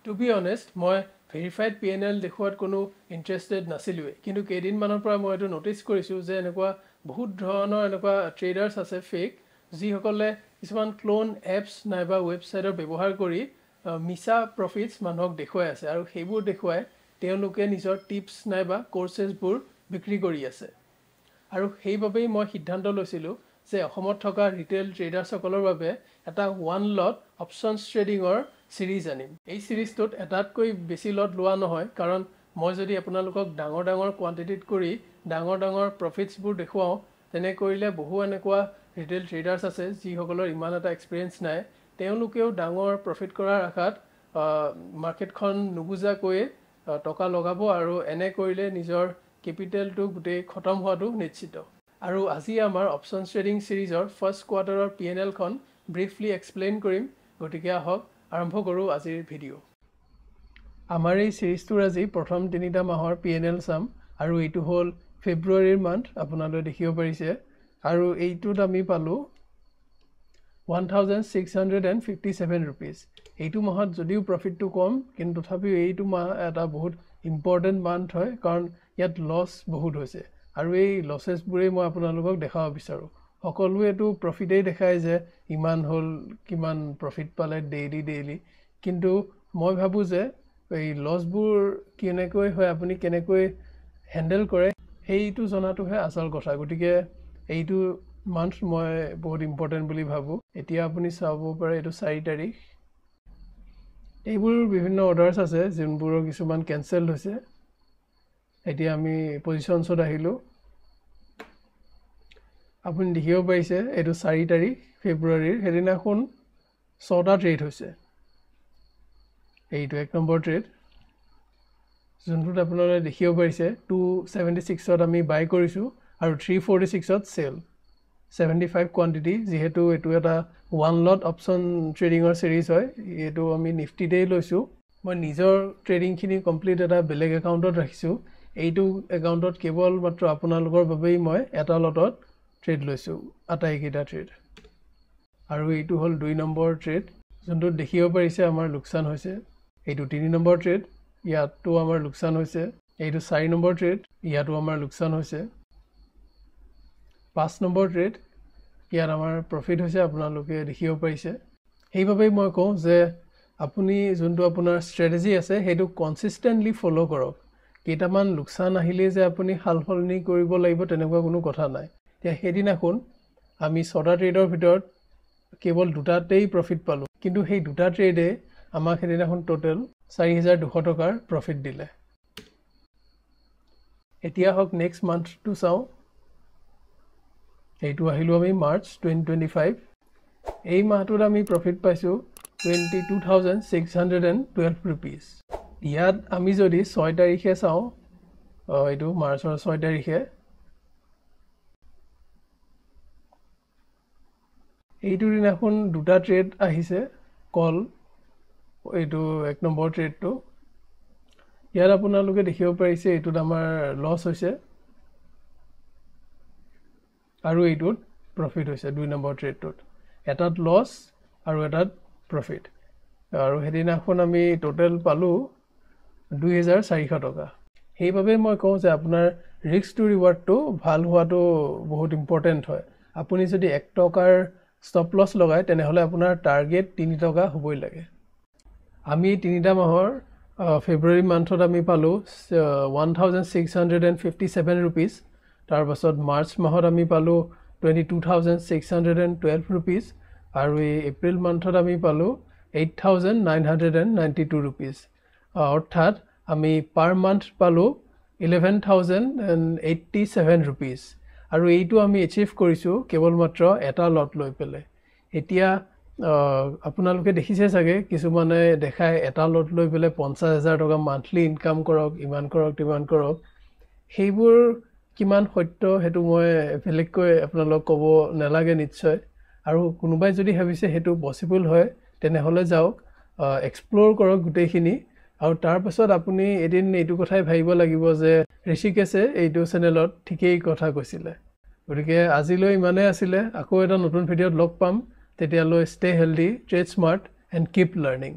To be honest, মই verified PNL দেখুৱাত কোনো interested নাছিলো কিন্তু কেইদিন মানৰ পৰা মই এটো নোটিস কৰিছো যে এনেকুৱা বহুত ধৰণৰ এনেকুৱা ট্ৰেডাৰ্স আছে ফেক যিসকলে কিছুমান ক্লোন এপছ নাইবা ৱেবছাইটৰ ব্যৱহাৰ কৰি মিছা প্ৰফিটছ মানুহক দেখুৱাই আছে আৰু সেইবোৰ দেখুৱাই তেওঁলোকে নিজৰ টিপছ নাইবা কোৰ্সেছবোৰ বিক্ৰী কৰি আছে আৰু সেইবাবেই মই সিদ্ধান্ত লৈছিলো যে অসমত থকা ৰিটেইল ট্ৰেডাৰ্ছসকলৰ বাবে এটা ওৱান লট অপচনছ ট্ৰেডিংৰ সিৰিজ আনিম এই সিৰিজটোত এটাতকৈ বেছি লট লোৱা নহয় কাৰণ মই যদি আপোনালোকক ডাঙৰ ডাঙৰ কোৱান্টিটিত কৰি ডাঙৰ প্ৰফিটছবোৰ দেখুৱাও তেনে কৰিলে বহু এনেকুৱা ৰিটেইল ট্ৰেডাৰ্ছ আছে যিসকলৰ ইমান এটা এক্সপেৰিয়েন্স নাই তেওঁলোকেও ডাঙৰ প্ৰফিট কৰাৰ আশাত মাৰ্কেটখন নুবুজাকৈ টকা লগাব আৰু এনে কৰিলে নিজৰ কেপিটেলটো গুটেই খতম হোৱাটো নিশ্চিত আৰু আজি আমাৰ অপচনছ ট্ৰেডিং সিৰিজৰ ফাৰ্ষ্ট কোৱাৰ্টাৰৰ PNL খন ব্ৰিফলি এক্সপ্লেইন কৰিম গতিকে আহক আৰম্ভ কৰো আজিৰ ভিডিও আমাৰ এই সিৰিজটোৰ আজি প্ৰথম 3টা মাহৰ PNL চাম আৰু এইটো হ'ল ফেব্ৰুৱাৰীৰ মান্থ আপোনালোকে দেখিব পাৰিছে আৰু এইটোত আমি পালো 1657 rupees এইটো মাহত যদিও প্ৰফিটটো কম কিন্তু তথাপিও এইটো মাহ এটা বহুত ইম্পৰ্টেন্ট মান্থ হয় কাৰণ ইয়াত লছ বহুত হৈছে আৰু এই লসেছবোৰে মই আপোনালোকক দেখাব বিচাৰো সকলোৱে এটো প্ৰফিটেই দেখায় যে ইমান হল কিমান প্ৰফিট পালে ডেইলি কিন্তু মই ভাবো যে এই লসবোৰ কেনেকৈ হয় আপুনি কেনেকৈ হ্যান্ডেল কৰে হেইটো জনাটোহে আসল কথা গতিকে এইটো মান্থ মই বহুত ইম্পৰ্টেন্ট বুলি ভাবো এতিয়া আপুনি চাব পাৰে এটো 4 তাৰিখ এইবোৰ বিভিন্ন অৰ্ডাৰছ আছে যোনবোৰ কিছুমান কেনসেল হৈছে এতিয়া আমি পজিশনছত আহিলো আপুনি দেখিব পাইছে এটো 4 তাৰিখ ফেব্ৰুৱাৰীৰ হেদিনাখন 6টা ট্ৰেড হৈছে এইটো এক নম্বৰ ট্ৰেড যোনটোত আপোনালোকে দেখিব পাইছে 276 ত আমি বাই কৰিছো আৰু 346 ত সেল 75 কোয়ান্টিটি যেহেতু এটো এটা ওয়ান লট অপশন ট্ৰেডিংৰ সিৰিজ হয় এটো আমি নিফটিতে লৈছো মই নিজৰ ট্ৰেডিং খিনি কমপ্লিট এটা বেলেগ একাউন্টত ৰাখিছো এইটো একাউন্টত কেৱল মাত্ৰ আপোনালোকৰ বাবেই মই এটা লটত ট্ৰেড লৈছো আটাইকেইটা ট্ৰেড আৰু এইটো হ'ল 2 নম্বৰ ট্ৰেড যোনটো দেখিব পাৰিছে আমাৰ লোকসান হৈছে এইটো 3 নম্বৰ ট্ৰেড ইয়াতো আমাৰ লোকসান হৈছে এইটো 4 নম্বৰ ট্ৰেড ইয়াতো আমাৰ লোকসান হৈছে 5 নম্বৰ ট্ৰেড ইয়াৰ আমাৰ প্ৰফিট হৈছে আপোনালোকে দেখিব পাৰিছে সেইবাবেই মই কওঁ যে আপুনি যোনটো আপোনাৰ ষ্ট্ৰেটেজি আছে হেতু কনসিস্টেন্টলি ফলো কৰক কেইটামান লোকসান আহিলে যে আপুনি হালফলনি কৰিব লাগিব তেনেকুৱা কোনো কথা নাই তে হেদিনাখন আমি 6টা ট্ৰেডৰ ভিতৰত কেৱল দুটাতেই প্ৰফিট পালো কিন্তু সেই দুটা ট্ৰেডে আমাক হেদিনাখন টোটাল 4200 টকাৰ প্ৰফিট দিলে এতিয়া হক নেক্সট মান্থটো চাও এইটো আহিলো আমি মাৰ্চ 2025 এই মাহটোত আমি প্ৰফিট পাইছো 22612 rupees ইয়াত আমি যদি 6 তাৰিখে চাও এইটো মাৰ্চৰ 6 তাৰিখে এইটো দিনাখন দুটা ট্ৰেড আহিছে কল এইটো এক নম্বৰ ট্ৰেডটো ইয়াত আপোনালোকে দেখিব পাৰিছে এইটোত আমাৰ লছ হৈছে আৰু এইটোত প্ৰফিট হৈছে 2 নম্বৰ ট্ৰেডটোত এটাত লছ আৰু এটাত প্ৰফিট আৰু হেদিনাখন আমি টোটাল পালো 2400 টকা সেইবাবে মই কওঁ যে আপোনাৰ ৰিস্ক টু ৰিৱাৰ্ডটো ভাল হোৱাটো বহুত ইম্পৰ্টেন্ট হয় আপুনি যদি 1 টকাৰ ষ্টপ লছ লগায় তেনেহলে আপোনাৰ টাৰ্গেট 3 টকা হ'বই লাগে আমি 3টা মাহৰ ফেব্ৰুৱাৰী মান্থত আমি পালো 1657 rupees তাৰ পাছত মাৰ্চ মাহত আমি পালো 22612 rupees আৰু এই এপ্ৰিল মান্থত আমি পালো 8992 rupees অৰ্থাৎ আমি পাৰ মান্থ পালো 11087 rupees আৰু এইটো আমি এচিভ কৰিছো কেৱল মাত্ৰ এটা লট লৈ পেলে এতিয়া আপোনালোকে দেখিছে চাগে কিছুমানে দেখায় এটা লট লৈ পেলে 50000 টকা মান্থলি ইনকাম কৰক ইমান কৰক তিমান কৰক সেইবোৰ কিমান সত্য হেতু মই বেলেগকৈ আপোনালোকক ক'ব নালাগে নিশ্চয় আৰু কোনোবাই যদি ভাবিছে হেতু পসিবল হয় তেনেহলে যাওক এক্সপ্লোৰ কৰক গুটেইখিনি আৰু তাৰ পাছত আপুনি এদিন এইটো কথাই ভাবিব লাগিব যে ঋষিকেশে এইটো চেনেলত ঠিকই কথা কৈছিলে গতিকে আজিলৈ ইমানে আছিল আকৌ এটা নতুন ভিডিঅত লগ পাম তেতিয়ালৈ stay healthy, trade smart and keep learning.